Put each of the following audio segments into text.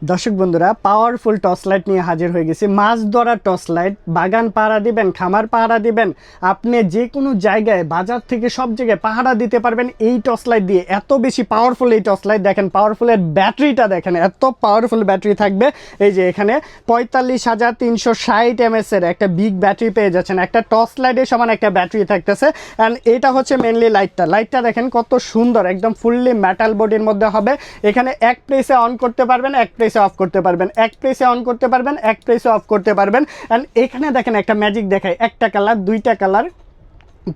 দর্শক বন্ধুরা, powerful torch light নিয়ে হাজির হয়ে গেছি। মাছ ধরার টর্চ লাইট, বাগান পাহারা দিবেন, খামার পাহারা দিবেন, আপনি যে কোনো জায়গায় বাজার থেকে সব জায়গায় পাহারা দিতে পারবেন এই টর্চ লাইট দিয়ে। এত বেশি পাওয়ারফুল এই টর্চ লাইট, দেখেন পাওয়ারফুলের ব্যাটারিটা দেখেন, এত পাওয়ারফুল ব্যাটারি থাকবে। এই যে এখানে 45,360 mAh এর একটা বিগ ব্যাটারি পেয়ে যাচ্ছেন। একটা টর্চ লাইটের সমান একটা ব্যাটারি থাকতেছে। অ্যান্ড এটা হচ্ছে মেনলি লাইটটা দেখেন কত সুন্দর, একদম ফুললি মেটাল বডির মধ্যে হবে। এখানে এক প্রেসে অন করতে পারবেন, এক প্রেসে অফ করতে পারবেন, এক প্রেসে অন করতে পারবেন, এক প্রেসে অফ করতে পারবেন। অ্যান্ড এখানে দেখেন একটা ম্যাজিক দেখায়, একটা কালার, দুইটা কালার,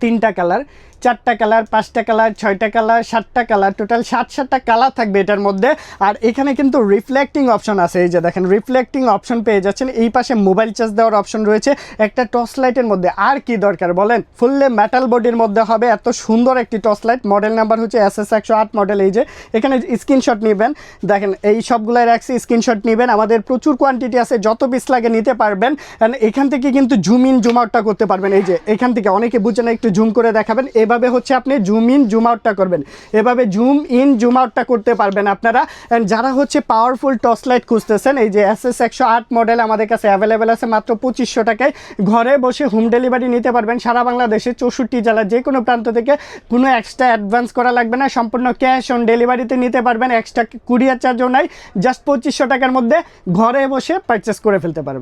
তিনটা কালার, চারটা কালার, পাঁচটা কালার, ছয়টা কালার, সাতটা কালার, টোটাল সাতটা কালার থাকবে এটার মধ্যে। আর এখানে কিন্তু রিফ্লেক্টিং অপশন আছে, এই যে দেখেন রিফ্লেক্টিং অপশন পেয়ে যাচ্ছেন। এই পাশে মোবাইল চার্জ দেওয়ার অপশন রয়েছে। একটা টর্চ লাইটের মধ্যে আর কি দরকার বলেন, ফুললি মেটাল বডির মধ্যে হবে। এত সুন্দর একটি টর্চ লাইট, মডেল নাম্বার হচ্ছে SS108 মডেল। এই যে এখানে স্ক্রিনশট নেবেন, দেখেন এই সবগুলাই রাখছি, স্ক্রিনশট নেবেন। আমাদের প্রচুর কোয়ান্টিটি আছে, যত পিস লাগে নিতে পারবেন। অ্যান্ড এখান থেকে কিন্তু জুম ইন জুম আউটটা করতে পারবেন। এই যে এখান থেকে অনেকে বুঝে না, একটু জুম করে দেখাবেন। এভাবে হচ্ছে আপনি জুম ইন জুম আউটটা করবেন, এভাবে জুম ইন জুম আউটটা করতে পারবেন আপনারা। অ্যান্ড যারা হচ্ছে পাওয়ারফুল টর্চ লাইট খুঁজতেছেন, এই যে SS108 মডেল আমাদের কাছে অ্যাভেলেবেল আছে মাত্র 2500 টাকায়। ঘরে বসে হোম ডেলিভারি নিতে পারবেন সারা বাংলাদেশে, 64 জেলার যে কোনো প্রান্ত থেকে। কোনো এক্সট্রা অ্যাডভান্স করা লাগবে না, সম্পূর্ণ ক্যাশ অন ডেলিভারিতে নিতে পারবেন। এক্সট্রা কুরিয়ার চার্জও নাই, জাস্ট 2500 টাকার মধ্যে ঘরে বসে পারচেস করে ফেলতে পারবেন।